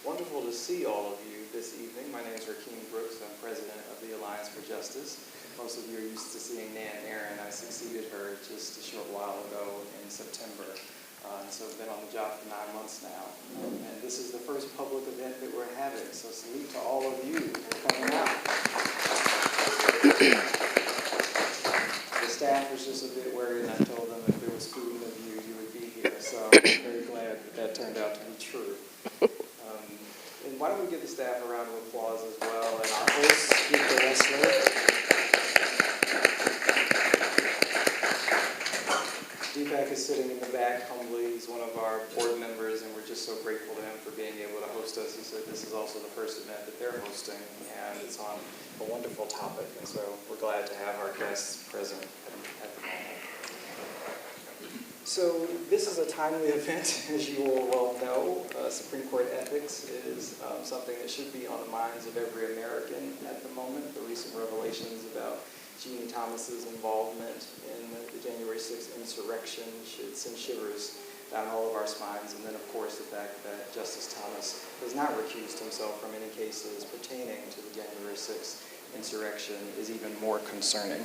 Wonderful to see all of you this evening. My name is Rakeem Brooks. I'm president of the Alliance for Justice. Most of you are used to seeing Nan Aaron. I succeeded her just a short while ago in September. And so I've been on the job for 9 months now. And this is the first public event that we're having. So salute to all of you for coming out. The staff was just a bit worried, and I told them if there was food in the view, you would be here. So I'm very glad that turned out to be true. And why don't we give the staff a round of applause as well, and our host, Speaker Wessler. Deepak is sitting in the back humbly. He's one of our board members, and we're just so grateful to him for being able to host us. He said this is also the first event that they're hosting, and it's on a wonderful topic, and so we're glad to have our guests present at the moment. So this is a timely event, as you all well know. Supreme Court ethics is something that should be on the minds of every American at the moment. The recent revelations about Jeannie Thomas's involvement in the January 6th insurrection should send shivers down all of our spines. And then, of course, the fact that Justice Thomas has not recused himself from any cases pertaining to the January 6th insurrection is even more concerning.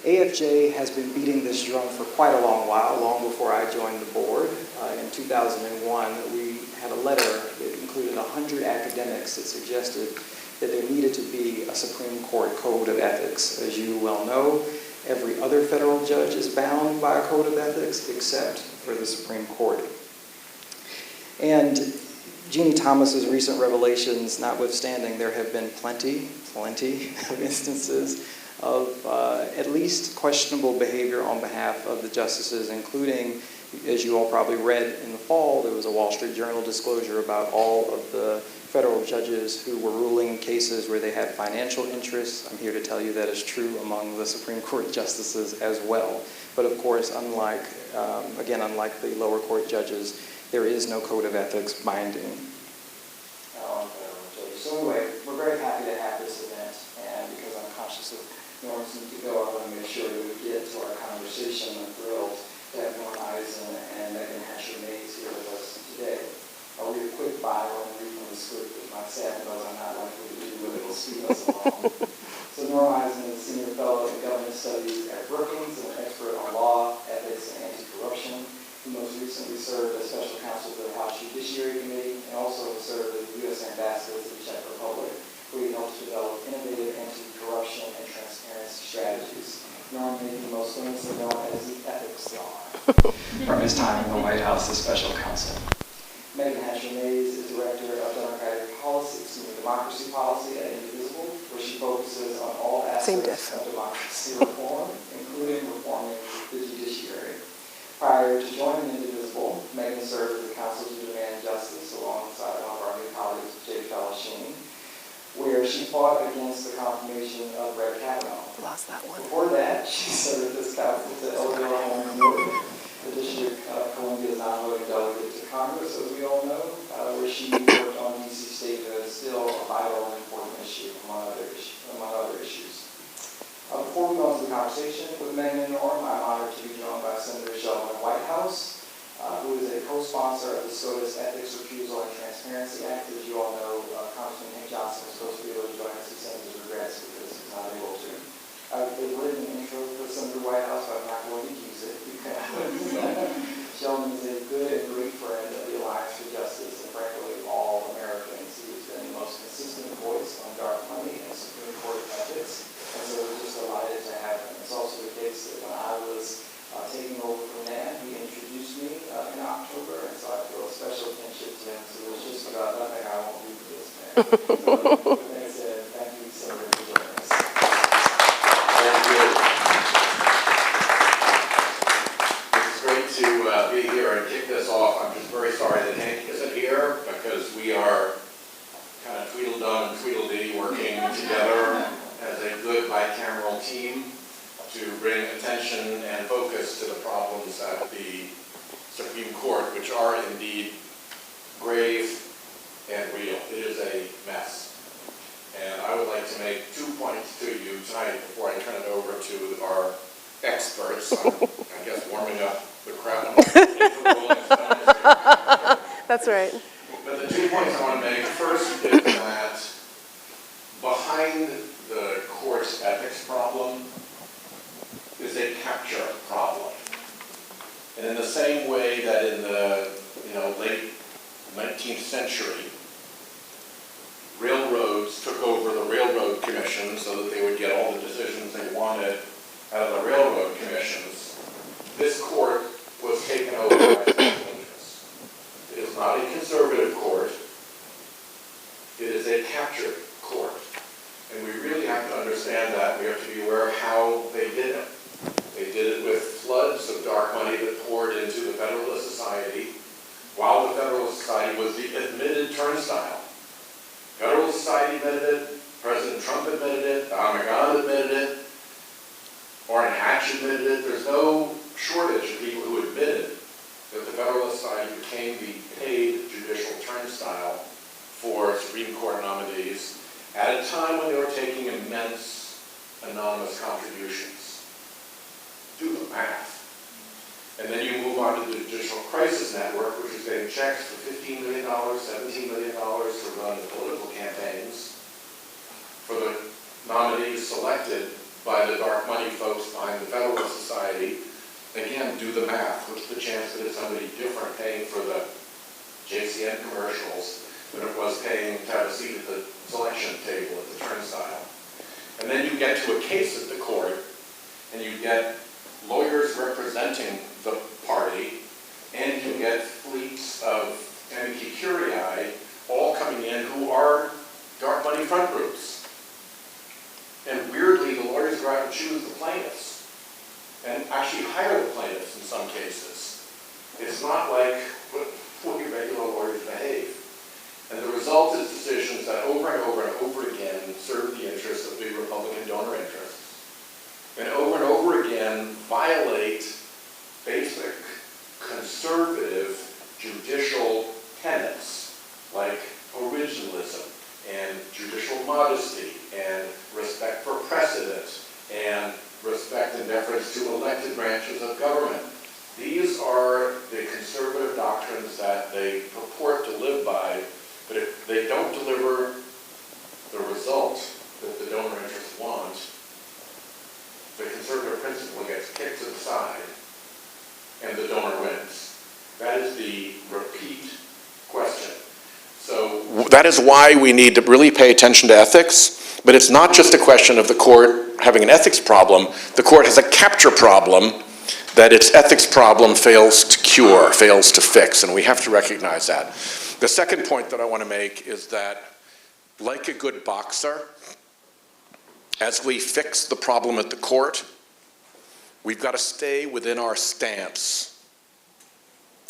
AFJ has been beating this drum for quite a long while, long before I joined the board. In 2001, we had a letter that included 100 academics that suggested that there needed to be a Supreme Court code of ethics. As you well know, every other federal judge is bound by a code of ethics except for the Supreme Court. And Jeannie Thomas's recent revelations notwithstanding, there have been plenty of instances of at least questionable behavior on behalf of the justices, including, as you all probably read in the fall, there was a Wall Street Journal disclosure about all of the federal judges who were ruling in cases where they had financial interests. I'm here to tell you that is true among the Supreme Court justices as well. But of course, unlike the lower court judges, there is no code of ethics binding. So anyway, we're very happy to have this event, and because I'm conscious of Norm's need to go, I want to make sure that we get to our conversation. I'm thrilled to have Norm Eisen and Meagan here with us today. I'll read a quick bio and read from the script that my staff knows I'm not likely to do, but it will speed us along. So Norm Eisen is a senior fellow in government studies at Brookings and an expert on law, ethics, and anti-corruption. He most recently served as special counsel to the House Judiciary Committee and also served as the U.S. ambassador to the Czech Republic, where he helps develop innovative anti-corruption and transparency strategies. Norm may be most famously known as the ethics czar from his time in the White House as special counsel. Meagan is director of democracy policy at Indivisible, where she focuses on all aspects of democracy reform, including reforming the judiciary. Prior to joining Indivisible, Meagan served as the counsel to demand justice alongside one of our new colleagues, J. Fellowsheen, where she fought against the confirmation of Brett Kavanaugh. Lost that one. Before that, she served as counsel to Oklahoma, the District of Columbia's non-voting delegate to Congress, as we all know, where she worked on D.C. State to instill a vital and important issue, among other issues. Before we go on to the conversation with Meagan and Norm, I'm honored to be joined by Senator Sheldon Whitehouse, who is a co-sponsor of the SCOTUS Ethics, Recusal, and Transparency Act. As you all know, Congressman Hank Johnson is supposed to be able to join us. He sends his regrets because he's not able to. They've written an intro for Senator Whitehouse, but I'm not going to use it because Sheldon is a good and great friend of the Alliance for Justice and, frankly, all Americans. He has been the most consistent voice on dark money and Supreme Court ethics, and so we're just delighted to have him. It's also the case that when I was taking over from Nan, he introduced me in October, and so I feel a special kinship to him. So there's just about nothing I won't do for this man. So, with that said, thank you so much for joining us. Thank you. It's great to be here and kick this off. I'm just very sorry that Hank isn't here because we are kind of Tweedledum and Tweedledee working together as a good bicameral team to bring attention and focus to the problems at the Supreme Court, which are indeed grave and real. It is a mess. And I would like to make 2 points to you tonight before I turn it over to our experts. I guess warming up the crowd. That's right. But the 2 points I want to make 19th century, railroads took over the railroad commission so that they would get all the decisions they wanted out of the railroad commissions. This court was taken over by special interests. It is not a conservative court. It is a captured court. And we really have to understand that. We have to be aware of how they did it. They did it with floods of dark money that poured into the Federalist Society while the Federalist Society was the admitted turnstile. Federalist Society admitted it, President Trump admitted it, Don McGahn admitted it, Orrin Hatch admitted it. There's no shortage of people who admitted that the Federalist Society became the paid judicial turnstile for Supreme Court nominees at a time when they were taking immense anonymous contributions. Do the math. And then you move on to the Judicial Crisis Network, which is getting checks for $15 million, $17 million to run political campaigns for the nominees selected by the dark money folks behind the Federalist Society. Again, do the math. What's the chance that it's somebody different paying for the JCN commercials than it was paying to have a seat at the selection table at the turnstile? And then you get to a case at the court, and you get lawyers representing the party, and you get fleets of amici curiae all coming in who are dark money front groups. And weirdly, the lawyers go out and choose the plaintiffs, and actually hire the plaintiffs in some cases. It's not like what your regular lawyers behave. And the result is decisions that over and over and over again serve the interests of the Republican donor interests. And over again violate basic conservative judicial tenets like originalism and judicial modesty and respect for precedent and respect and deference to elected branches of government. These are the conservative doctrines that they purport to live by, but if they don't deliver the result that the donor interests want, the conservative principle gets kicked to the side and the donor wins. That is the repeat question. So that is why we need to really pay attention to ethics, but it's not just a question of the court having an ethics problem. The court has a capture problem that its ethics problem fails to cure, fails to fix, and we have to recognize that. The second point that I want to make is that, like a good boxer, as we fix the problem at the court, we've got to stay within our stance.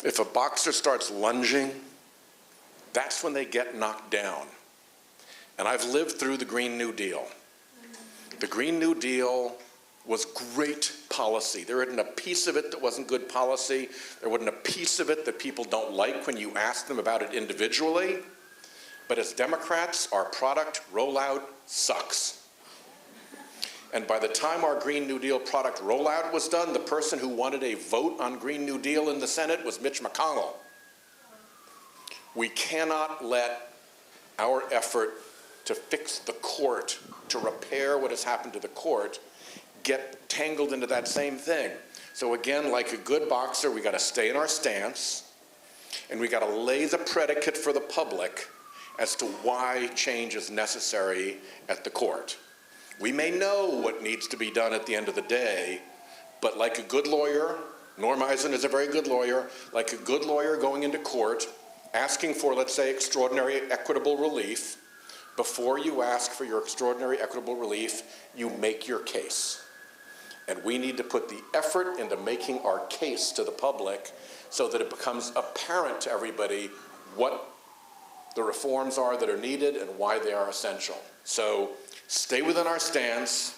If a boxer starts lunging, that's when they get knocked down. And I've lived through the Green New Deal. The Green New Deal was great policy. There isn't a piece of it that wasn't good policy. There wasn't a piece of it that people don't like when you ask them about it individually. But as Democrats, our product rollout sucks. And by the time our Green New Deal product rollout was done, the person who wanted a vote on Green New Deal in the Senate was Mitch McConnell. We cannot let our effort to fix the court, to repair what has happened to the court, get tangled into that same thing. So again, like a good boxer, we got to stay in our stance, and we got to lay the predicate for the public as to why change is necessary at the court. We may know what needs to be done at the end of the day, but like a good lawyer, Norm Eisen is a very good lawyer, like a good lawyer going into court, asking for, let's say, extraordinary equitable relief, before you ask for your extraordinary equitable relief, you make your case. And we need to put the effort into making our case to the public so that it becomes apparent to everybody what the reforms are that are needed and why they are essential. So stay within our stance,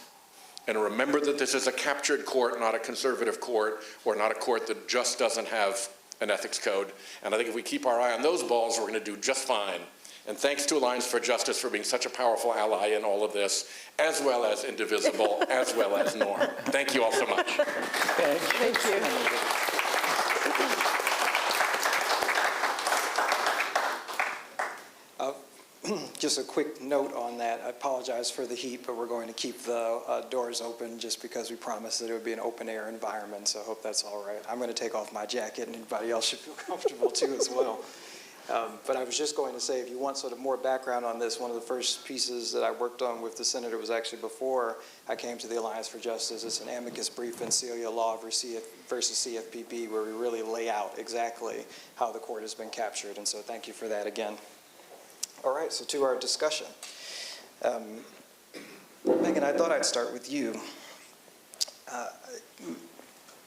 and remember that this is a captured court, not a conservative court, or not a court that just doesn't have an ethics code. And I think if we keep our eye on those balls, we're going to do just fine. And thanks to Alliance for Justice for being such a powerful ally in all of this, as well as Indivisible, as well as Norm. Thank you all so much. Thank you. Just a quick note on that. I apologize for the heat, but we're going to keep the doors open just because we promised that it would be an open air environment, so I hope that's all right. I'm going to take off my jacket, and anybody else should feel comfortable too as well. But I was just going to say, if you want sort of more background on this, one of the first pieces that I worked on with the senator was actually before I came to the Alliance for Justice. It's an amicus brief in Celia Law versus CFPB, where we really lay out exactly how the court has been captured. And so thank you for that again. All right, so to our discussion. Meagan, I thought I'd start with you.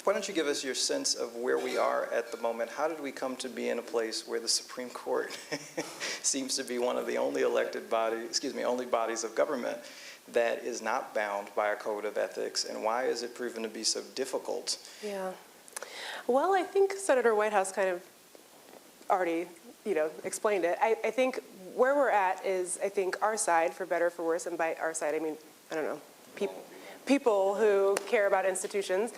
Why don't you give us your sense of where we are at the moment? How did we come to be in a place where the Supreme Court seems to be one of the only elected bodies, only bodies of government that is not bound by a code of ethics, and why is it proven to be so difficult? Yeah. Well, I think Senator Whitehouse kind of already, explained it. I think where we're at is, I think, our side, for better or for worse, and by our side, I mean, I don't know, people who care about institutions.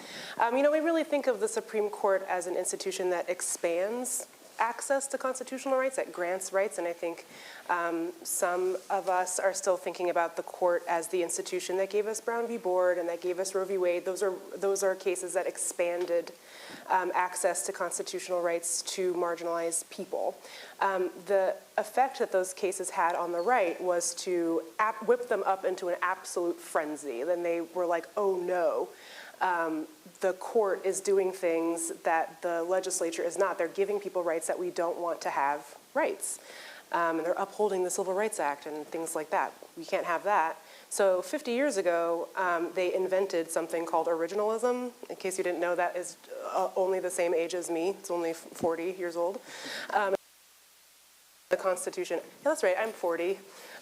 We really think of the Supreme Court as an institution that expands access to constitutional rights, that grants rights, and I think some of us are still thinking about the court as the institution that gave us Brown v. Board and that gave us Roe v. Wade. Those are cases that expanded access to constitutional rights to marginalized people. The effect that those cases had on the right was to whip them up into an absolute frenzy. Then they were like, oh no, the court is doing things that the legislature is not. They're giving people rights that we don't want to have rights. And they're upholding the Civil Rights Act and things like that. We can't have that. So 50 years ago, they invented something called Originalism. In case you didn't know, that is only the same age as me. It's only 40 years old. The Constitution, yeah, that's right, I'm 40.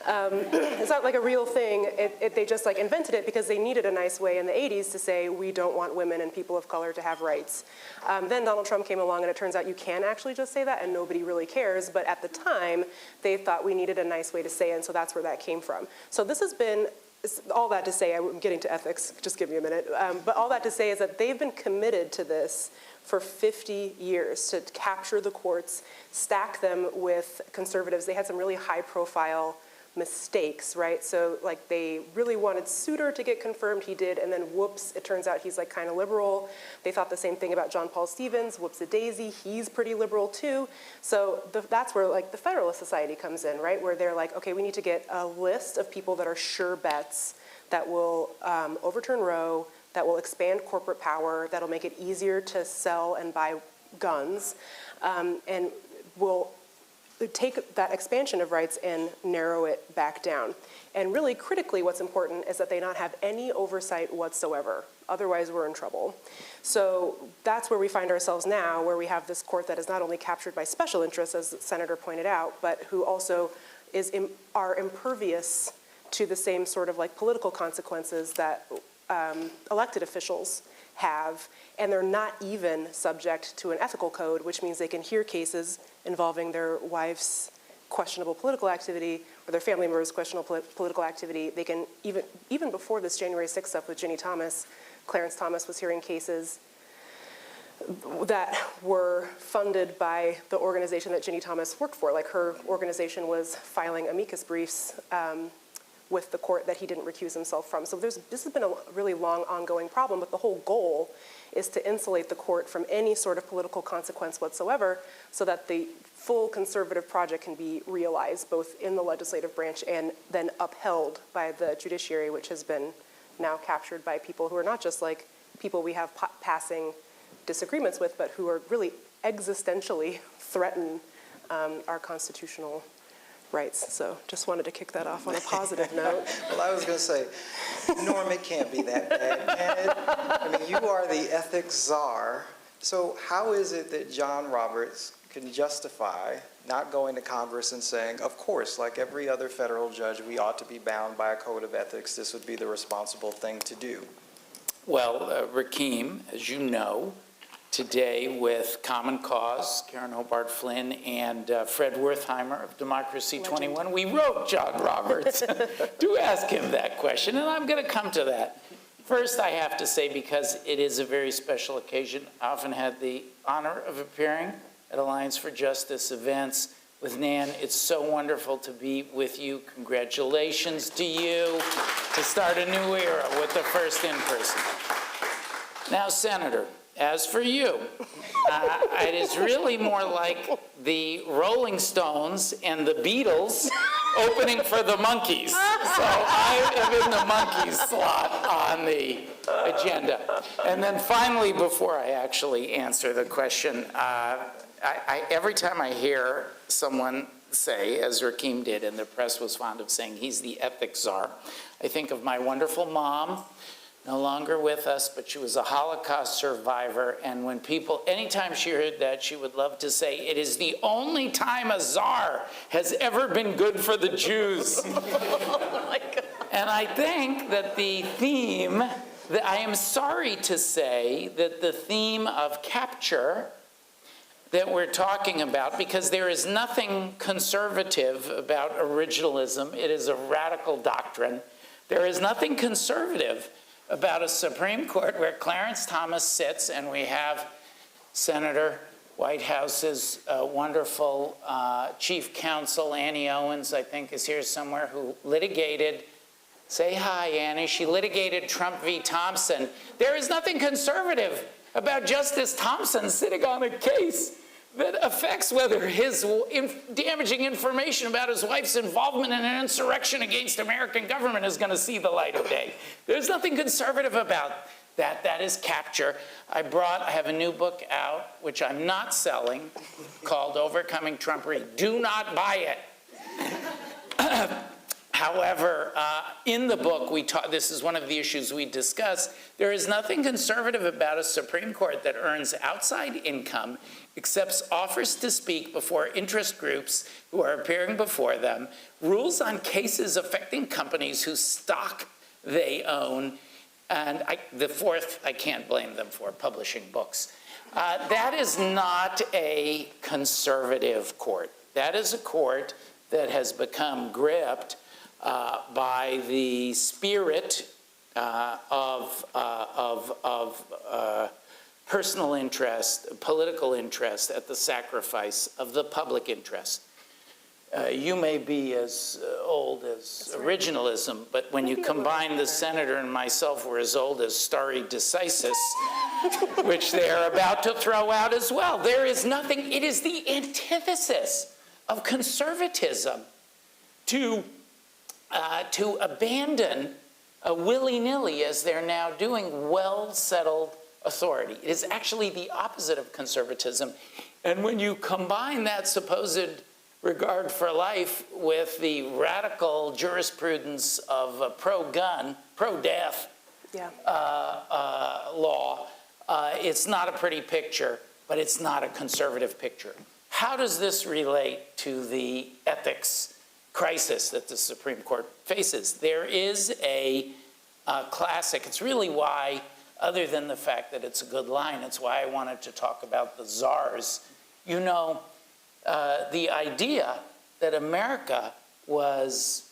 It's not like a real thing. They just invented it because they needed a nice way in the 80s to say we don't want women and people of color to have rights. Then Donald Trump came along and it turns out you can actually just say that and nobody really cares. But at the time, they thought we needed a nice way to say it, and so that's where that came from. So this has been, all that to say, I'm getting to ethics, just give me a minute. But all that to say is that they've been committed to this for 50 years, to capture the courts, stack them with conservatives. They had some really high-profile mistakes, right? So they really wanted Souter to get confirmed, he did, and then whoops, it turns out he's kind of liberal. They thought the same thing about John Paul Stevens, whoops-a-daisy, he's pretty liberal too. So that's where the Federalist Society comes in, right? Where they're like, okay, we need to get a list of people that are sure bets that will overturn Roe, that will expand corporate power, that'll make it easier to sell and buy guns, and will take that expansion of rights and narrow it back down. And really critically, what's important is that they not have any oversight whatsoever. Otherwise, we're in trouble. So that's where we find ourselves now, where we have this court that is not only captured by special interests, as the senator pointed out, but who also are impervious to the same sort of political consequences that elected officials have, and they're not even subject to an ethical code, which means they can hear cases involving their wife's questionable political activity or their family members' questionable political activity. They can, even before this January 6th stuff with Ginny Thomas, Clarence Thomas was hearing cases that were funded by the organization that Ginny Thomas worked for. Her organization was filing amicus briefs with the court that he didn't recuse himself from. So this has been a really long ongoing problem, but the whole goal is to insulate the court from any sort of political consequence whatsoever so that the full conservative project can be realized both in the legislative branch and then upheld by the judiciary, which has been now captured by people who are not just people we have passing disagreements with, but who are really existentially threaten our constitutional rights. So just wanted to kick that off on a positive note. Well, I was going to say, Norm, it can't be that bad, can it? I mean, you are the ethics czar. So how is it that John Roberts can justify not going to Congress and saying, of course, like every other federal judge, we ought to be bound by a code of ethics. This would be the responsible thing to do. Well, Rakim, as you know, today with Common Cause, Karen Hobart Flynn, and Fred Wertheimer of Democracy 21, we wrote John Roberts to ask him that question, and I'm going to come to that. First, I have to say, because it is a very special occasion, I often had the honor of appearing at Alliance for Justice events with Nan. It's so wonderful to be with you. Congratulations to you to start a new era with the first in-person. Now, Senator, as for you, it is really more like the Rolling Stones and the Beatles opening for the Monkees. So I am in the Monkees slot on the agenda. And then finally, before I actually answer the question, every time I hear someone say, as Rakim did, and the press was fond of saying, he's the ethics czar, I think of my wonderful mom, no longer with us, but she was a Holocaust survivor, and when people, anytime she heard that, she would love to say, it is the only time a czar has ever been good for the Jews. Oh my God. And I think that the theme, I am sorry to say that the theme of capture that we're talking about, because there is nothing conservative about originalism, it is a radical doctrine. There is nothing conservative about a Supreme Court where Clarence Thomas sits, and we have Senator Whitehouse's wonderful chief counsel, Annie Owens, I think is here somewhere, who litigated, say hi, Annie, she litigated Trump v. Thompson. There is nothing conservative about Justice Thompson sitting on a case that affects whether his damaging information about his wife's involvement in an insurrection against American government is going to see the light of day. There's nothing conservative about that. That is capture. I have a new book out, which I'm not selling, called Overcoming Trumpery. Do not buy it. However, in the book, this is one of the issues we discuss. There is nothing conservative about a Supreme Court that earns outside income, accepts offers to speak before interest groups who are appearing before them, rules on cases affecting companies whose stock they own, and the fourth, I can't blame them for, publishing books. That is not a conservative court. That is a court that has become gripped by the spirit of personal interest, political interest at the sacrifice of the public interest. You may be as old as originalism, but when you combine the senator and myself, we're as old as stare decisis, which they're about to throw out as well. There is nothing, it is the antithesis of conservatism to abandon willy-nilly, as they're now doing, well-settled authority. It is actually the opposite of conservatism. And when you combine that supposed regard for life with the radical jurisprudence of pro-gun, pro-death law, it's not a pretty picture, but it's not a conservative picture. How does this relate to the ethics crisis that the Supreme Court faces? There is a classic. It's really why, other than the fact that it's a good line, it's why I wanted to talk about the czars. You know, the idea that America was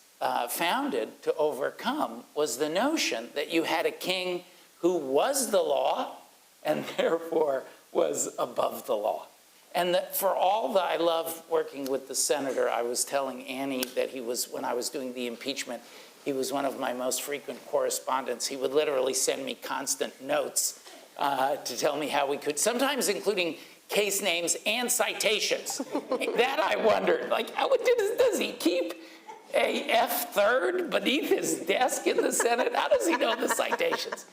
founded to overcome was the notion that you had a king who was the law and therefore was above the law. And that for all that I love working with the senator, I was telling Annie that he was, when I was doing the impeachment, he was one of my most frequent correspondents. He would literally send me constant notes to tell me how we could, sometimes including case names and citations. That I wondered, like, how does he keep a F3rd beneath his desk in the Senate? How does he know the citations?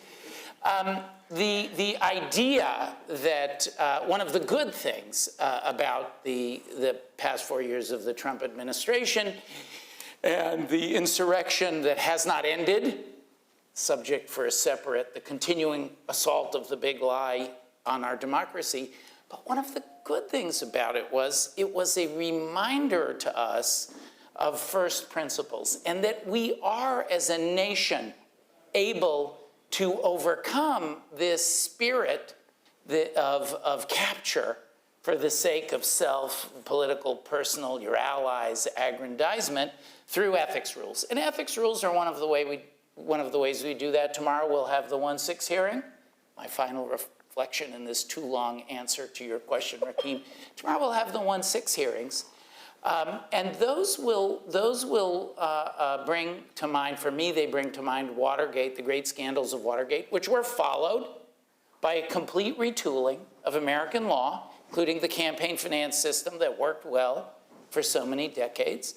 The idea that one of the good things about the past 4 years of the Trump administration and the insurrection that has not ended, subject for a separate, the continuing assault of the big lie on our democracy, but one of the good things about it was a reminder to us of first principles, and that we are, as a nation, able to overcome this spirit of capture for the sake of self, political, personal, your allies, aggrandizement, through ethics rules. And ethics rules are one of the ways we do that. Tomorrow we'll have the 1-6 hearing. My final reflection in this too long answer to your question, Rakim. Tomorrow we'll have the 1-6 hearings. And those will bring to mind, for me, they bring to mind Watergate, the great scandals of Watergate, which were followed by a complete retooling of American law, including the campaign finance system that worked well for so many decades,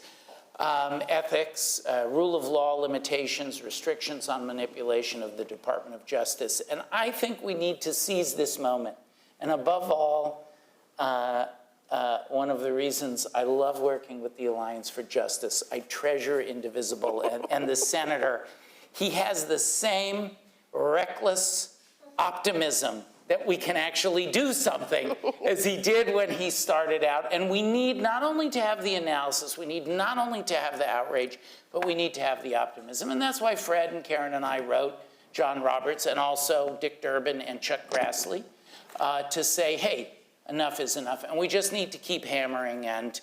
ethics, rule of law limitations, restrictions on manipulation of the Department of Justice. And I think we need to seize this moment. And above all, one of the reasons I love working with the Alliance for Justice, I treasure Indivisible, and the senator, he has the same reckless optimism that we can actually do something as he did when he started out. And we need not only to have the analysis, we need not only to have the outrage, but we need to have the optimism. And that's why Fred and Karen and I wrote John Roberts and also Dick Durbin and Chuck Grassley to say, hey, enough is enough. And we just need to keep hammering, and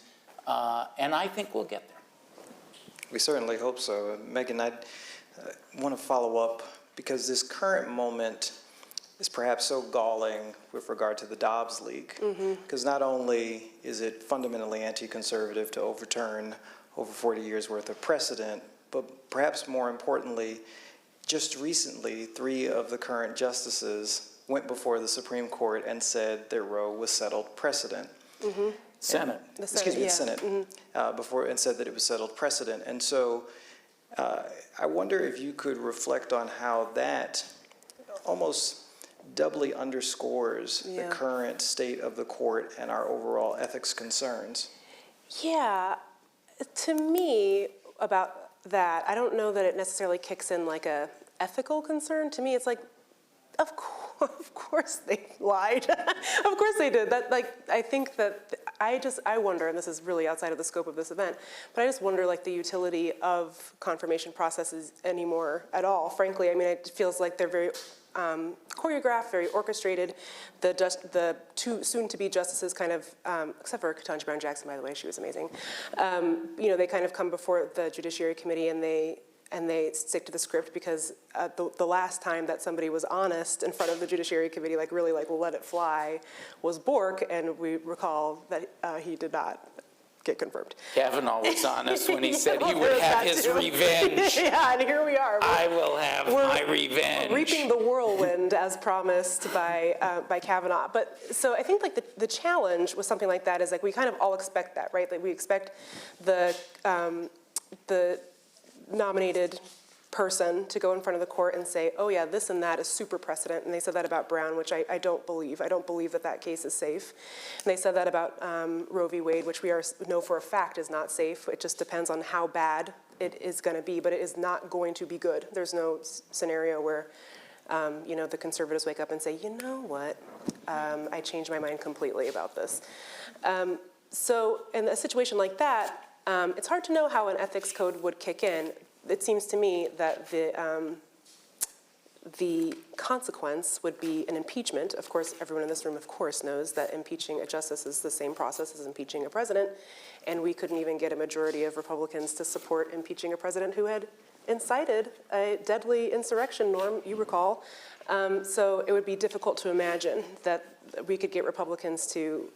I think we'll get there. We certainly hope so. Meagan, I want to follow up because this current moment is perhaps so galling with regard to the Dobbs leak, because not only is it fundamentally anti-conservative to overturn over 40 years worth of precedent, but perhaps more importantly, just recently, 3 of the current justices went before the Supreme Court and said that Roe was settled precedent. Senate. The Senate, before, and said that it was settled precedent. And so I wonder if you could reflect on how that almost doubly underscores the current state of the court and our overall ethics concerns. Yeah, to me, about that, I don't know that it necessarily kicks in like a ethical concern. To me, it's like, of course they lied. Of course they did. That, like, I think that I wonder, and this is really outside of the scope of this event, but I just wonder, like, the utility of confirmation processes anymore at all. Frankly, I mean, it feels like they're very choreographed, very orchestrated. The 2 soon-to-be justices kind of, except for Ketanji Brown Jackson, by the way, she was amazing. You know, they kind of come before the Judiciary Committee and they stick to the script because the last time that somebody was honest in front of the Judiciary Committee, like really like let it fly, was Bork, and we recall that he did not get confirmed. Kavanaugh was honest when he said he would have his revenge. Yeah, and here we are. I will have my revenge. Reaping the whirlwind as promised by Kavanaugh. But so I think like the challenge with something like that is like we kind of all expect that, right? Like we expect the nominated person to go in front of the court and say, oh yeah, this and that is super precedent. And they said that about Brown, which I don't believe. I don't believe that that case is safe. And they said that about Roe v. Wade, which we know for a fact is not safe. It just depends on how bad it is going to be, but it is not going to be good. There's no scenario where you know, the conservatives wake up and say, you know what, I changed my mind completely about this. So in a situation like that, it's hard to know how an ethics code would kick in. It seems to me that the consequence would be an impeachment. Of course, everyone in this room, of course, knows that impeaching a justice is the same process as impeaching a president, and we couldn't even get a majority of Republicans to support impeaching a president who had incited a deadly insurrection, Norm, you recall. So it would be difficult to imagine that we could get Republicans to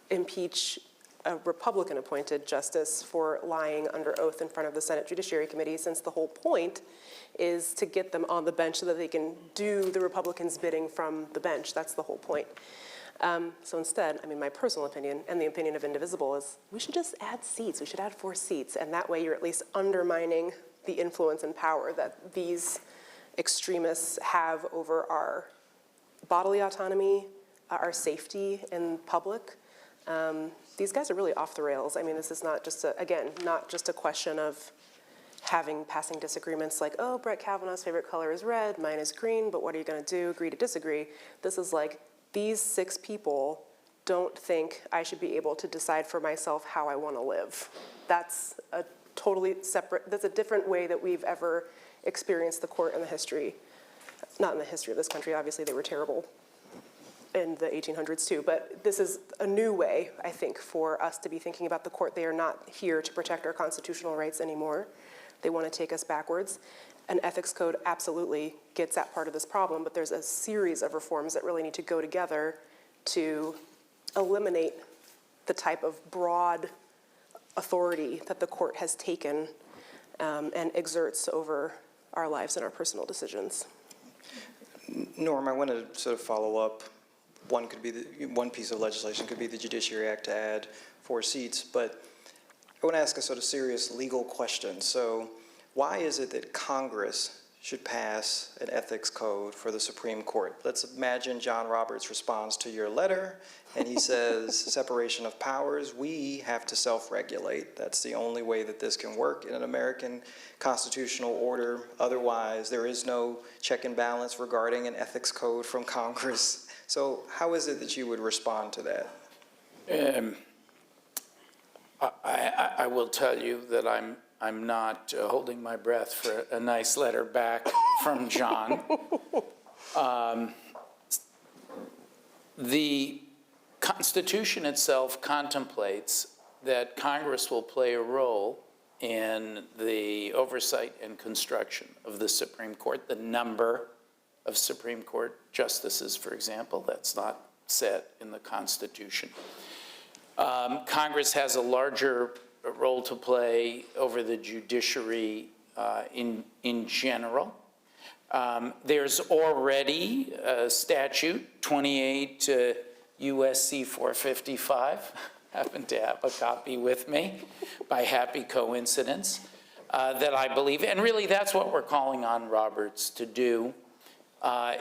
impeach a Republican-appointed justice for lying under oath in front of the Senate Judiciary Committee, since the whole point is to get them on the bench so that they can do the Republicans' bidding from the bench. That's the whole point. So instead, I mean, my personal opinion and the opinion of Indivisible is we should just add seats. We should add 4 seats, and that way you're at least undermining the influence and power that these extremists have over our bodily autonomy, our safety in public. These guys are really off the rails. I mean, this is not just, not just a question of passing disagreements like, oh, Brett Kavanaugh's favorite color is red, mine is green, but what are you going to do? Agree to disagree. This is like, these 6 people don't think I should be able to decide for myself how I want to live. That's a totally separate, that's a different way that we've ever experienced the court in the history. Not in the history of this country, obviously they were terrible in the 1800s too, but this is a new way, I think, for us to be thinking about the court. They are not here to protect our constitutional rights anymore. They want to take us backwards. An ethics code absolutely gets at part of this problem, but there's a series of reforms that really need to go together to eliminate the type of broad authority that the court has taken and exerts over our lives and our personal decisions. Norm, I want to sort of follow up. One piece of legislation could be the Judiciary Act to add 4 seats, but I want to ask a sort of serious legal question. So why is it that Congress should pass an ethics code for the Supreme Court? Let's imagine John Roberts responds to your letter and he says, separation of powers, we have to self-regulate. That's the only way that this can work in an American constitutional order. Otherwise, there is no check and balance regarding an ethics code from Congress. So how is it that you would respond to that? I will tell you that I'm not holding my breath for a nice letter back from John. The Constitution itself contemplates that Congress will play a role in the oversight and construction of the Supreme Court. The number of Supreme Court justices, for example, that's not set in the Constitution. Congress has a larger role to play over the judiciary in general. There's already a statute, 28 USC 455, happen to have a copy with me by happy coincidence, that I believe, and really that's what we're calling on Roberts to do,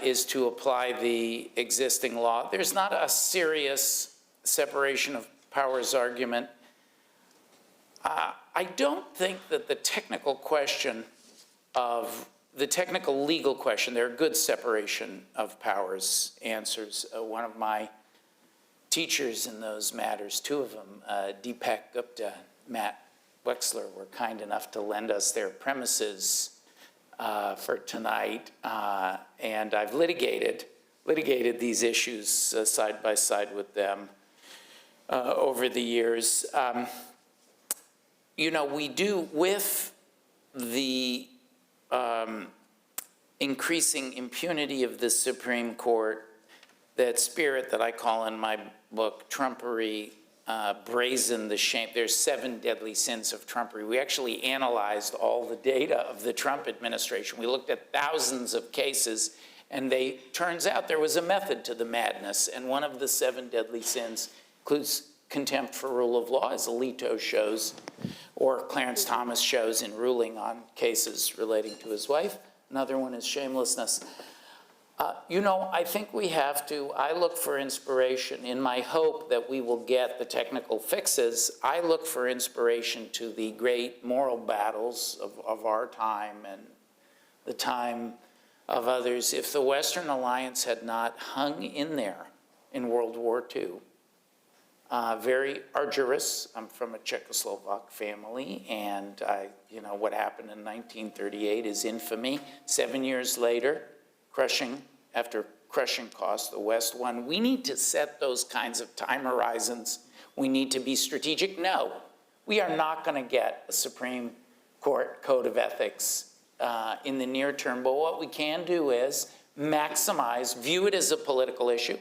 is to apply the existing law. There's not a serious separation of powers argument. I don't think that the technical legal question, there are good separation of powers answers. One of my teachers in those matters, 2 of them, Deepak Gupta, Matt Wexler, were kind enough to lend us their premises for tonight, and I've litigated these issues side by side with them over the years. We do, with the increasing impunity of the Supreme Court, that spirit that I call in my book Trumpery, brazen the shame. There's 7 deadly sins of Trumpery. We actually analyzed all the data of the Trump administration. We looked at thousands of cases, and turns out there was a method to the madness. And one of the 7 deadly sins includes contempt for rule of law, as Alito shows, or Clarence Thomas shows in ruling on cases relating to his wife. Another one is shamelessness. I think we have to, I look for inspiration in my hope that we will get the technical fixes. I look for inspiration to the great moral battles of our time and the time of others. If the Western Alliance had not hung in there in World War II, very arduous. I'm from a Czechoslovak family, and what happened in 1938 is infamy. 7 years later, after crushing cost, the West won. We need to set those kinds of time horizons. We need to be strategic. No, we are not going to get a Supreme Court code of ethics in the near term, but what we can do is maximize, view it as a political issue,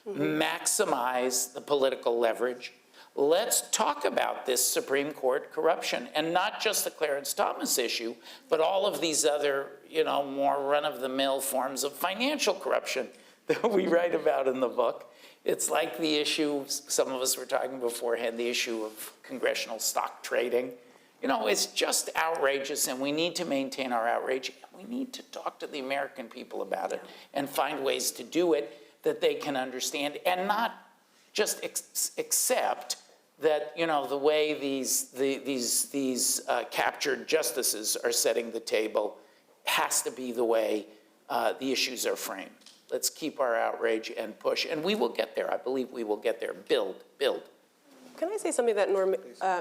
maximize the political leverage. Let's talk about this Supreme Court corruption, and not just the Clarence Thomas issue, but all of these other, more run-of-the-mill forms of financial corruption that we write about in the book. It's like the issue, some of us were talking beforehand, the issue of congressional stock trading. It's just outrageous, and we need to maintain our outrage. We need to talk to the American people about it and find ways to do it that they can understand, and not just accept that the way these captured justices are setting the table has to be the way the issues are framed. Let's keep our outrage and push, and we will get there. I believe we will get there. Build. Can I say something that Norm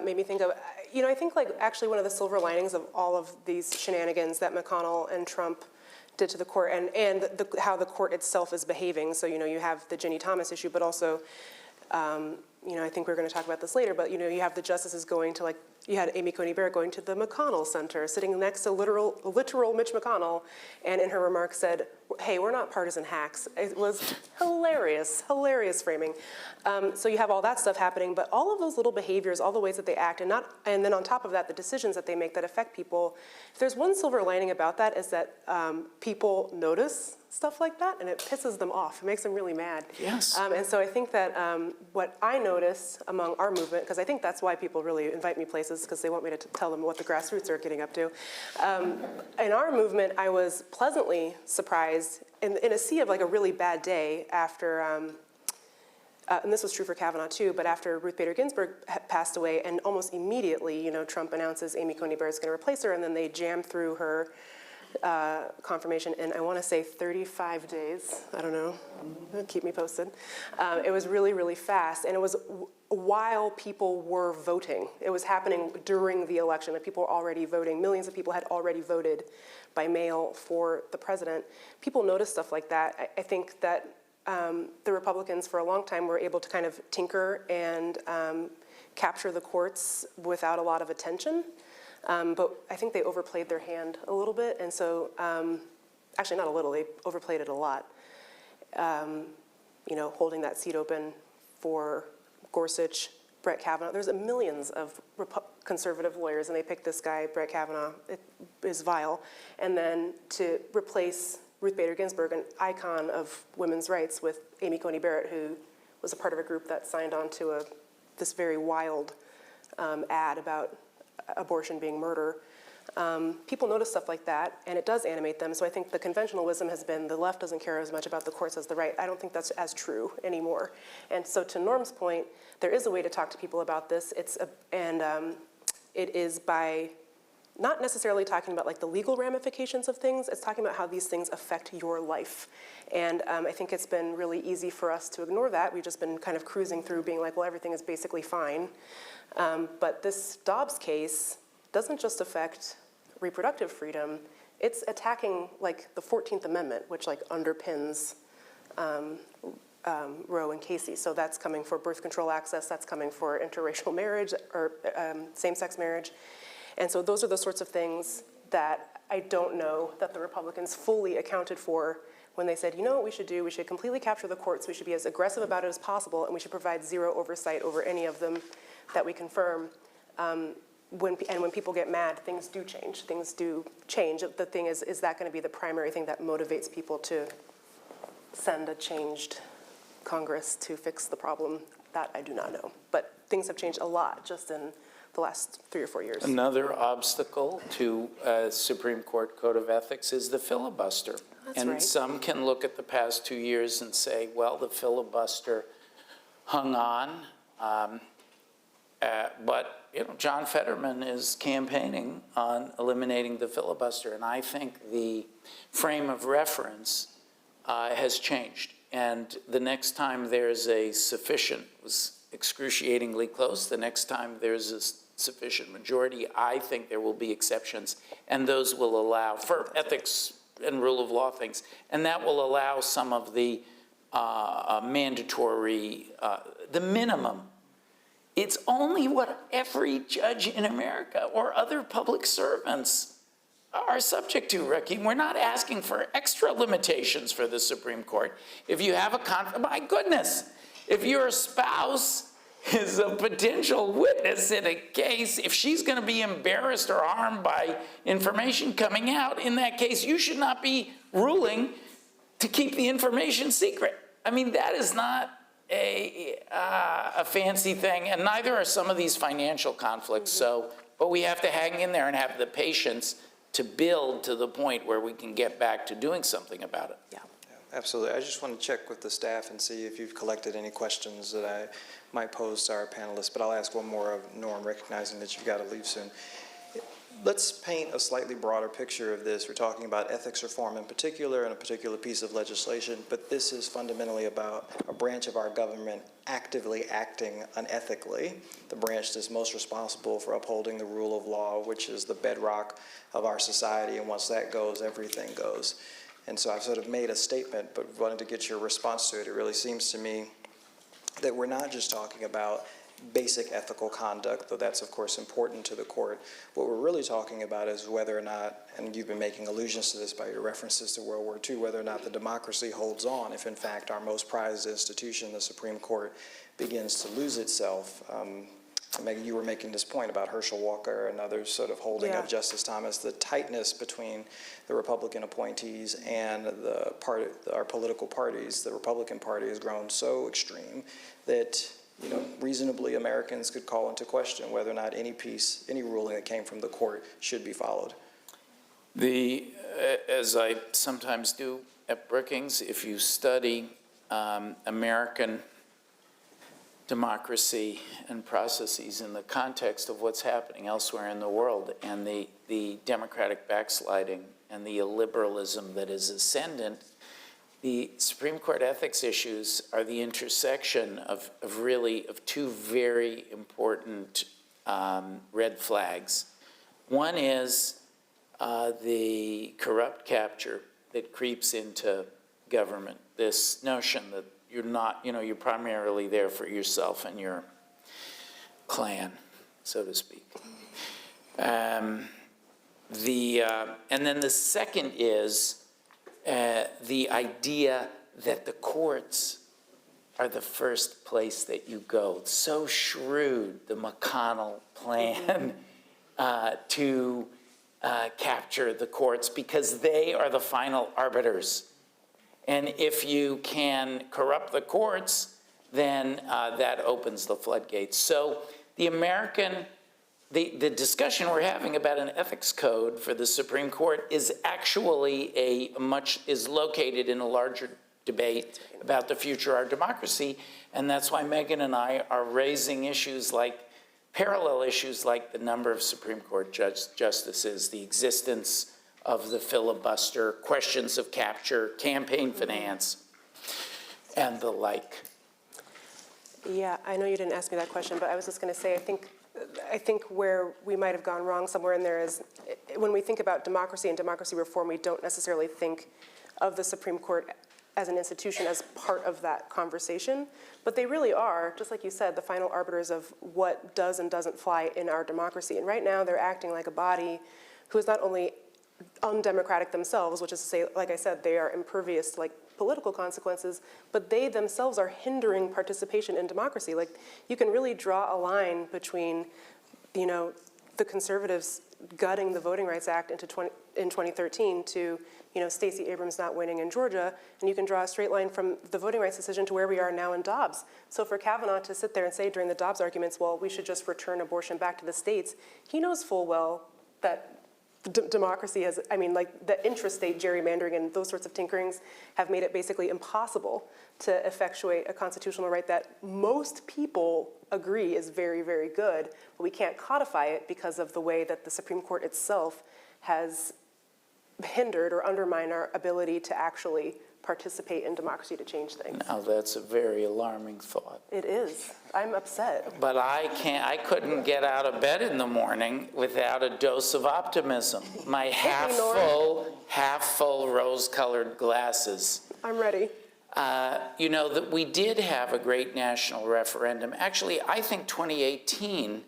made me think of? I think actually one of the silver linings of all of these shenanigans that McConnell and Trump did to the court, and how the court itself is behaving. So you have the Ginny Thomas issue, but also I think we're going to talk about this later, but you have the justices going to you had Amy Coney Barrett going to the McConnell Center, sitting next to literal Mitch McConnell, and in her remarks said, "Hey, we're not partisan hacks." It was hilarious framing. So you have all that stuff happening, but all of those little behaviors, all the ways that they act, and then on top of that, the decisions that they make that affect people. If there's one silver lining about that, is that people notice stuff like that, and it pisses them off. It makes them really mad. Yes. And so I think that what I notice among our movement, because I think that's why people really invite me places, because they want me to tell them what the grassroots are getting up to. In our movement, I was pleasantly surprised in a sea of like a really bad day after, and this was true for Kavanaugh too, but after Ruth Bader Ginsburg passed away, and almost immediately, Trump announces Amy Coney Barrett's going to replace her, and then they jam through her confirmation in, I want to say 35 days. I don't know. Keep me posted. It was really, really fast, and it was while people were voting. It was happening during the election, and people were already voting. Millions of people had already voted by mail for the president. People notice stuff like that. I think that the Republicans for a long time were able to kind of tinker and capture the courts without a lot of attention. But I think they overplayed their hand a little bit, and so, actually not a little, they overplayed it a lot. Holding that seat open for Gorsuch, Brett Kavanaugh. There's millions of conservative lawyers, and they picked this guy, Brett Kavanaugh. It is vile. And then to replace Ruth Bader Ginsburg, an icon of women's rights, with Amy Coney Barrett, who was a part of a group that signed on to this very wild ad about abortion being murder. People notice stuff like that, and it does animate them. So I think the conventional wisdom has been the left doesn't care as much about the courts as the right. I don't think that's as true anymore. And so to Norm's point, there is a way to talk to people about this. It is by not necessarily talking about like the legal ramifications of things. It's talking about how these things affect your life. And I think it's been really easy for us to ignore that. We've just been kind of cruising through being like, well, everything is basically fine. But this Dobbs case doesn't just affect reproductive freedom, it's attacking like the 14th Amendment, which like underpins Roe and Casey. So that's coming for birth control access, that's coming for interracial marriage or same-sex marriage. And so those are the sorts of things that I don't know that the Republicans fully accounted for when they said, you know what we should do? We should completely capture the courts, we should be as aggressive about it as possible, and we should provide zero oversight over any of them that we confirm. When people get mad, things do change. Things do change. The thing is that going to be the primary thing that motivates people to send a changed Congress to fix the problem? That I do not know. But things have changed a lot just in the last 3 or 4 years. Another obstacle to Supreme Court Code of Ethics is the filibuster. That's right. Some can look at the past 2 years and say, well, the filibuster hung on. But John Fetterman is campaigning on eliminating the filibuster, and I think the frame of reference has changed. And the next time there's a sufficient, was excruciatingly close, the next time there's a sufficient majority, I think there will be exceptions, and those will allow, for ethics and rule of law things, and that will allow some of the mandatory, the minimum. It's only what every judge in America or other public servants are subject to, Rakim. We're not asking for extra limitations for the Supreme Court. If you have a conflict, my goodness, if your spouse is a potential witness in a case, if she's going to be embarrassed or harmed by information coming out, in that case, you should not be ruling to keep the information secret. I mean, that is not a fancy thing, and neither are some of these financial conflicts. So, but we have to hang in there and have the patience to build to the point where we can get back to doing something about it. Yeah. Absolutely. I just want to check with the staff and see if you've collected any questions that I might pose to our panelists, but I'll ask one more of Norm, recognizing that you've got to leave soon. Let's paint a slightly broader picture of this. We're talking about ethics reform in particular and a particular piece of legislation, but this is fundamentally about a branch of our government actively acting unethically, the branch that's most responsible for upholding the rule of law, which is the bedrock of our society, and once that goes, everything goes. And so I've sort of made a statement, but wanted to get your response to it. It really seems to me that we're not just talking about basic ethical conduct, though that's of course important to the court. What we're really talking about is whether or not, and you've been making allusions to this by your references to World War II, whether or not the democracy holds on if in fact our most prized institution, the Supreme Court, begins to lose itself. Megan, you were making this point about Herschel Walker and others sort of holding Yeah. up Justice Thomas, the tightness between the Republican appointees and our political parties. The Republican Party has grown so extreme that, reasonably Americans could call into question whether or not any ruling that came from the court should be followed. As I sometimes do at Brookings, if you study American democracy and processes in the context of what's happening elsewhere in the world and the democratic backsliding and the illiberalism that is ascendant, the Supreme Court ethics issues are the intersection of two very important red flags. One is the corrupt capture that creeps into government, this notion that you're not, you're primarily there for yourself and your clan, so to speak. And then the second is the idea that the courts are the first place that you go. It's so shrewd, the McConnell plan to capture the courts, because they are the final arbiters. And if you can corrupt the courts, then that opens the floodgates. So the discussion we're having about an ethics code for the Supreme Court is actually is located in a larger debate about the future of our democracy. And that's why Meagan and I are raising parallel issues like the number of Supreme Court justices, the existence of the filibuster, questions of capture, campaign finance, and the like. Yeah, I know you didn't ask me that question, but I was just going to say, I think where we might have gone wrong somewhere in there is when we think about democracy and democracy reform, we don't necessarily think of the Supreme Court as an institution as part of that conversation, but they really are, just like you said, the final arbiters of what does and doesn't fly in our democracy. And right now they're acting like a body who is not only undemocratic themselves, which is to say, like I said, they are impervious to political consequences, but they themselves are hindering participation in democracy. You can really draw a line between, the conservatives gutting the Voting Rights Act in 2013 to, Stacey Abrams not winning in Georgia, and you can draw a straight line from the voting rights decision to where we are now in Dobbs. So for Kavanaugh to sit there and say during the Dobbs arguments, well, we should just return abortion back to the states, he knows full well that democracy has, the intrastate gerrymandering and those sorts of tinkerings have made it basically impossible to effectuate a constitutional right that most people agree is very, very good, but we can't codify it because of the way that the Supreme Court itself has hindered or undermined our ability to actually participate in democracy to change things. Now, that's a very alarming thought. It is. I'm upset. But I couldn't get out of bed in the morning without a dose of optimism. My half full rose-colored glasses. I'm ready. That we did have a great national referendum. Actually, I think 2018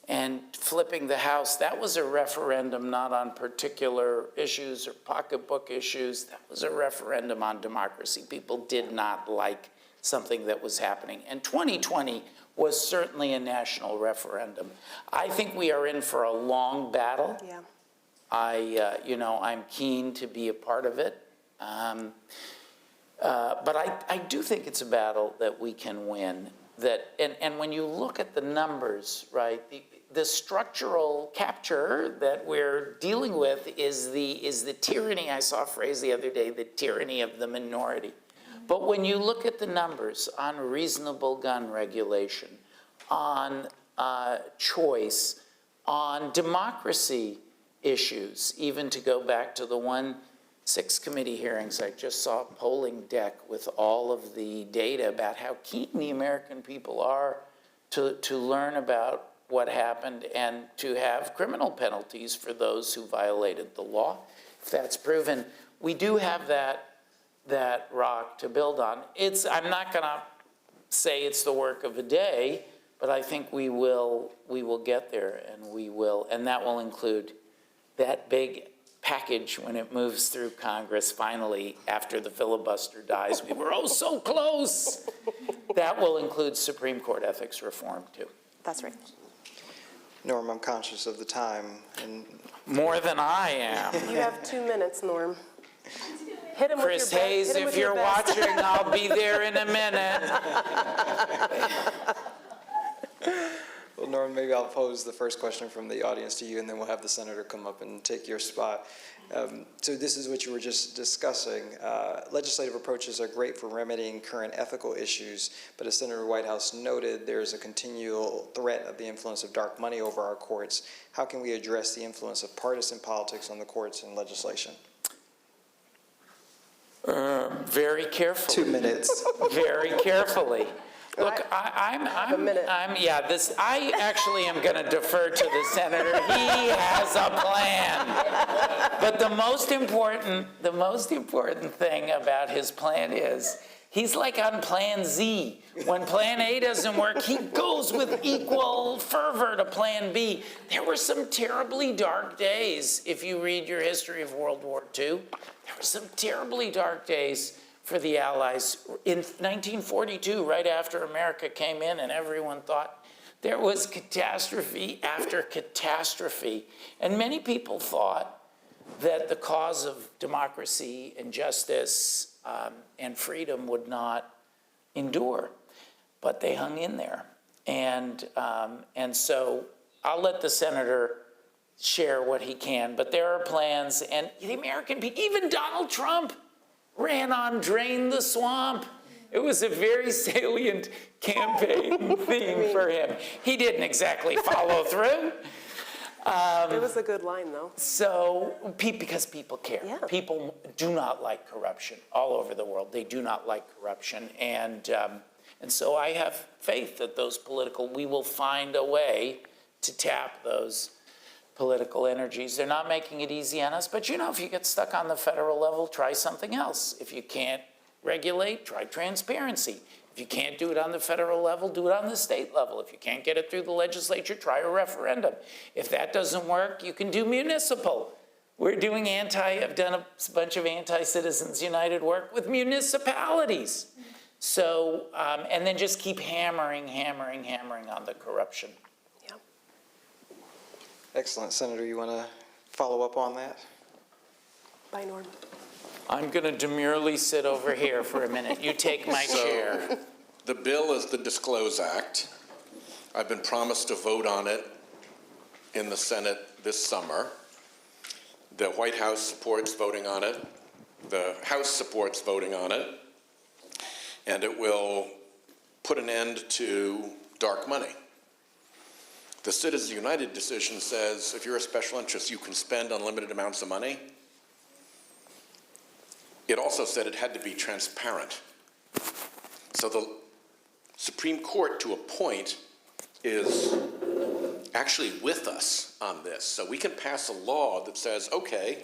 and flipping the House, that was a referendum not on particular issues or pocketbook issues. That was a referendum on democracy. People did not like something that was happening. And 2020 was certainly a national referendum. I think we are in for a long battle. Yeah. I'm keen to be a part of it. But I do think it's a battle that we can win. And when you look at the numbers, right, the structural capture that we're dealing with is the tyranny. I saw a phrase the other day, the tyranny of the minority. But when you look at the numbers on reasonable gun regulation, on choice, on democracy issues, even to go back to the 1-6 committee hearings, I just saw a polling deck with all of the data about how keen the American people are to learn about what happened and to have criminal penalties for those who violated the law. If that's proven, we do have that rock to build on. I'm not going to say it's the work of a day, but I think we will get there, and that will include that big package when it moves through Congress finally after the filibuster dies. We were so close. That will include Supreme Court ethics reform too. That's right. Norm, I'm conscious of the time, and More than I am. You have 2 minutes, Norm. Hit him with your Chris best. Hayes, Hit him if with your you're best. watching, I'll be there in a minute. well, Norm, maybe I'll pose the first question from the audience to you, and then we'll have the senator come up and take your spot. So this is what you were just discussing. Legislative approaches are great for remedying current ethical issues, but as Senator Whitehouse noted, there's a continual threat of the influence of dark money over our courts. How can we address the influence of partisan politics on the courts and legislation? Very carefully. 2 minutes. Very carefully. Look, a minute. I actually am going to defer to the senator. He has a plan. But the most important thing about his plan is he's like on plan Z. When plan A doesn't work, he goes with equal fervor to plan B. There were some terribly dark days, if you read your history of World War II. There were some terribly dark days for the Allies. In 1942, right after America came in and everyone thought there was catastrophe after catastrophe. And many people thought that the cause of democracy and justice and freedom would not endure, but they hung in there. And so I'll let the senator share what he can, but there are plans, and the American people, even Donald Trump, ran on Drain the Swamp. It was a very salient campaign theme for him. He didn't exactly follow through. It was a good line, though. So, because people care. Yeah. People do not like corruption all over the world. They do not like corruption. And so I have faith that we will find a way to tap those political energies. They're not making it easy on us, but if you get stuck on the federal level, try something else. If you can't regulate, try transparency. If you can't do it on the federal level, do it on the state level. If you can't get it through the legislature, try a referendum. If that doesn't work, you can do municipal. I've done a bunch of anti-Citizens United work with municipalities. So, and then just keep hammering on the corruption. Excellent. Senator, you want to follow up on that? Bye, Norm. I'm going to demurely sit over here for a minute. You take my chair. The bill is the Disclose Act. I've been promised to vote on it in the Senate this summer. The White House supports voting on it. The House supports voting on it. And it will put an end to dark money. The Citizens United decision says if you're a special interest, you can spend unlimited amounts of money. It also said it had to be transparent. So the Supreme Court, to a point, is actually with us on this. So we can pass a law that says, okay,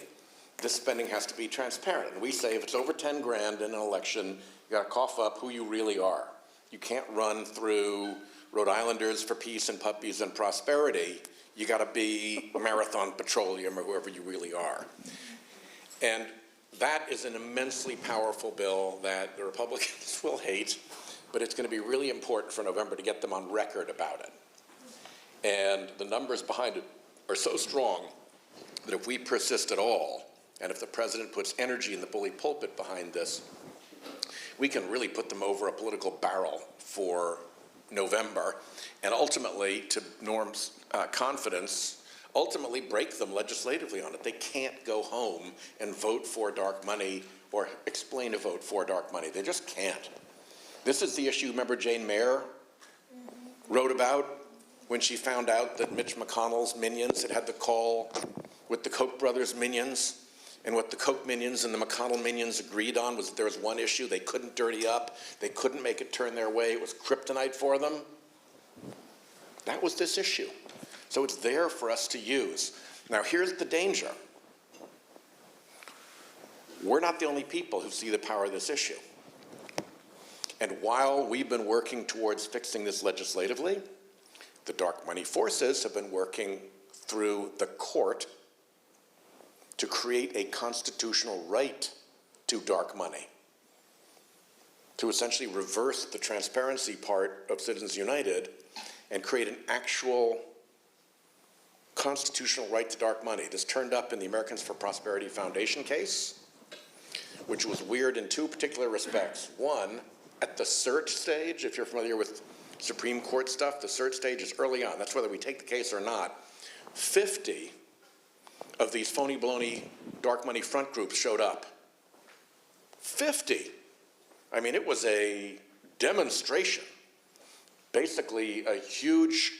this spending has to be transparent. And we say if it's over 10 grand in an election, you got to cough up who you really are. You can't run through Rhode Islanders for Peace and Puppies and Prosperity. You got to be Marathon Petroleum or whoever you really are. And that is an immensely powerful bill that the Republicans will hate, but it's going to be really important for November to get them on record about it. And the numbers behind it are so strong that if we persist at all, and if the president puts energy in the bully pulpit behind this, we can really put them over a political barrel for November, and ultimately, to Norm's confidence, ultimately break them legislatively on it. They can't go home and vote for dark money or explain a vote for dark money. They just can't. This is the issue, remember Jane Mayer wrote about when she found out that Mitch McConnell's minions had the call with the Koch brothers' minions, and what the Koch minions and the McConnell minions agreed on was that there was one issue they couldn't dirty up, they couldn't make it turn their way, it was kryptonite for them. That was this issue. So it's there for us to use. Now here's the danger. We're not the only people who see the power of this issue. And while we've been working towards fixing this legislatively, the dark money forces have been working through the court to create a constitutional right to dark money, to essentially reverse the transparency part of Citizens United and create an actual constitutional right to dark money. This turned up in the Americans for Prosperity Foundation case, which was weird in two particular respects. One, at the search stage, if you're familiar with Supreme Court stuff, the search stage is early on. That's whether we take the case or not. 50 of these phony baloney dark money front groups showed up. 50. I mean, it was a demonstration. Basically, a huge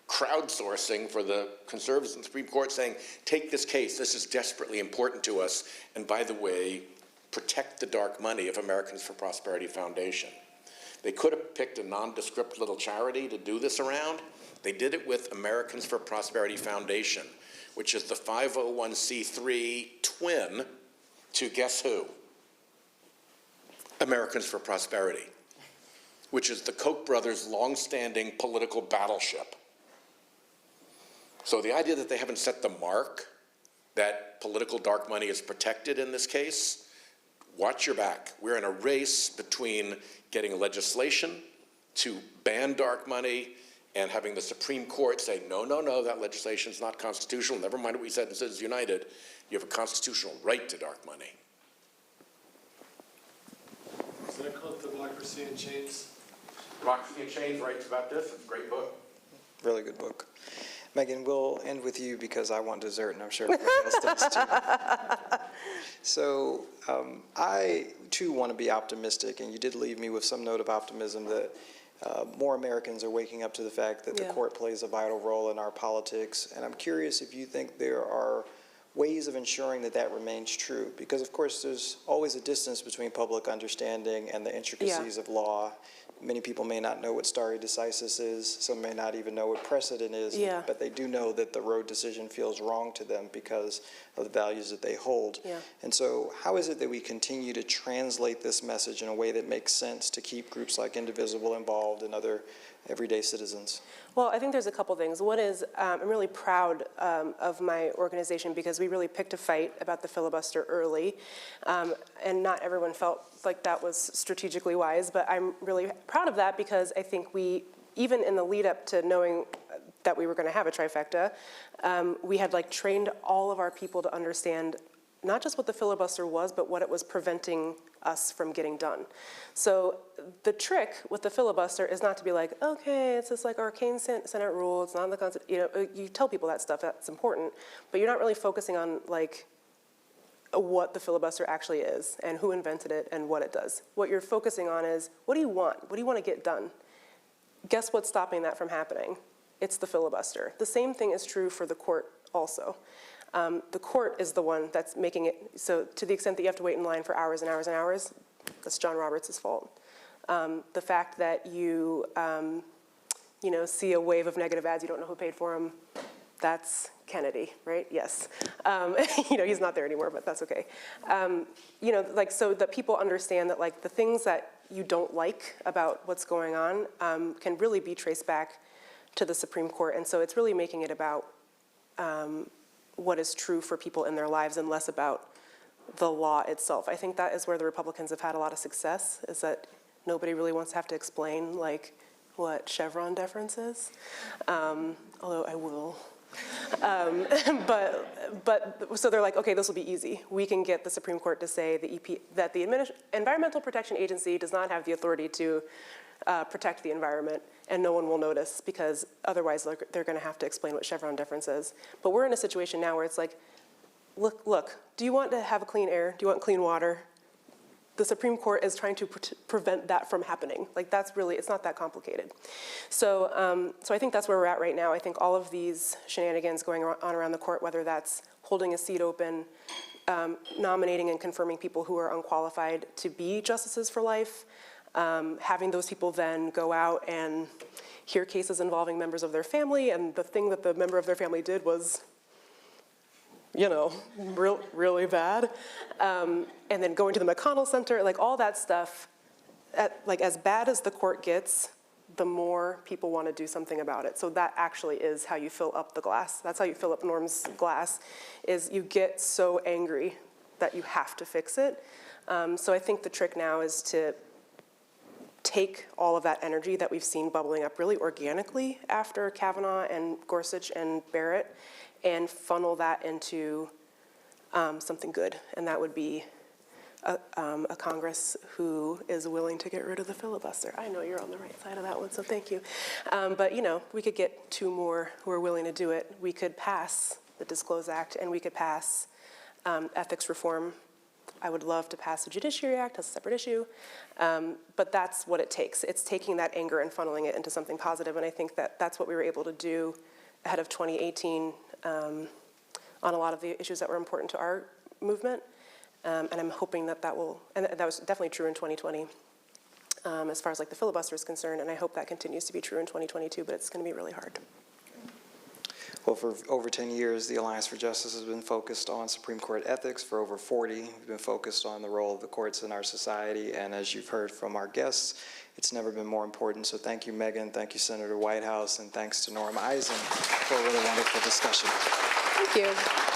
crowdsourcing for the conservatives in the Supreme Court saying, take this case, this is desperately important to us, and by the way, protect the dark money of Americans for Prosperity Foundation. They could have picked a nondescript little charity to do this around. They did it with Americans for Prosperity Foundation, which is the 501c3 twin to guess who? Americans for Prosperity, which is the Koch brothers' long-standing political battleship. So the idea that they haven't set the mark, that political dark money is protected in this case, watch your back. We're in a race between getting legislation to ban dark money and having the Supreme Court say, no, no, no, that legislation is not constitutional. Never mind what we said in Citizens United. You have a constitutional right to dark money. Is that called Democracy in Chains? Democracy in Chains writes about this. It's a great book. Really good book. Meagan, we'll end with you because I want dessert, and I'm sure everybody else does too. So I, too, want to be optimistic, and you did leave me with some note of optimism that more Americans are waking up to the fact that the court plays a vital role in our politics, and I'm curious if you think there are ways of ensuring that that remains true, because of course there's always a distance between public understanding and the intricacies of law. Many people may not know what stare decisis is, some may not even know what precedent is, but they do know that the Roe decision feels wrong to them because of the values that they hold. And so how is it that we continue to translate this message in a way that makes sense to keep groups like Indivisible involved and other everyday citizens? Well, I think there's a couple things. One is I'm really proud of my organization because we really picked a fight about the filibuster early, and not everyone felt like that was strategically wise, but I'm really proud of that because I think we, even in the lead up to knowing that we were going to have a trifecta, we had like trained all of our people to understand not just what the filibuster was, but what it was preventing us from getting done. So the trick with the filibuster is not to be like, okay, it's just like arcane Senate rule, it's not in the Constitution. You know, you tell people that stuff, that's important, but you're not really focusing on like what the filibuster actually is and who invented it and what it does. What you're focusing on is, what do you want? What do you want to get done? Guess what's stopping that from happening? It's the filibuster. The same thing is true for the court also. The court is the one that's making it, so to the extent that you have to wait in line for hours and hours and hours, that's John Roberts' fault. The fact that you, see a wave of negative ads, you don't know who paid for them, that's Kennedy, right? Yes. He's not there anymore, but that's okay. So that people understand that like the things that you don't like about what's going on can really be traced back to the Supreme Court. And so it's really making it about what is true for people in their lives and less about the law itself. I think that is where the Republicans have had a lot of success, is that nobody really wants to have to explain like what Chevron deference is, although I will. So they're like, okay, this will be easy. We can get the Supreme Court to say that the Environmental Protection Agency does not have the authority to protect the environment, and no one will notice because otherwise they're going to have to explain what Chevron deference is. But we're in a situation now where it's like, look, do you want to have clean air? Do you want clean water? The Supreme Court is trying to prevent that from happening. Like that's really, it's not that complicated. So I think that's where we're at right now. I think all of these shenanigans going on around the court, whether that's holding a seat open, nominating and confirming people who are unqualified to be justices for life, having those people then go out and hear cases involving members of their family, and the thing that the member of their family did was, really bad. And then going to the McConnell Center, like all that stuff, as bad as the court gets, the more people want to do something about it. So that actually is how you fill up the glass. That's how you fill up Norm's glass, is you get so angry that you have to fix it. So I think the trick now is to take all of that energy that we've seen bubbling up really organically after Kavanaugh and Gorsuch and Barrett and funnel that into something good. And that would be a Congress who is willing to get rid of the filibuster. I know you're on the right side of that one, so thank you. But we could get 2 more who are willing to do it. We could pass the Disclose Act, and we could pass ethics reform. I would love to pass the Judiciary Act, that's a separate issue. But that's what it takes. It's taking that anger and funneling it into something positive, and I think that that's what we were able to do ahead of 2018 on a lot of the issues that were important to our movement. And I'm hoping that will, and that was definitely true in 2020 as far as like the filibuster is concerned, and I hope that continues to be true in 2022, but it's going to be really hard. Well, for over 10 years, the Alliance for Justice has been focused on Supreme Court ethics. For over 40, we've been focused on the role of the courts in our society, and as you've heard from our guests, it's never been more important. So thank you, Meagan, thank you, Senator Whitehouse, and thanks to Norm Eisen for a really wonderful discussion. Thank you.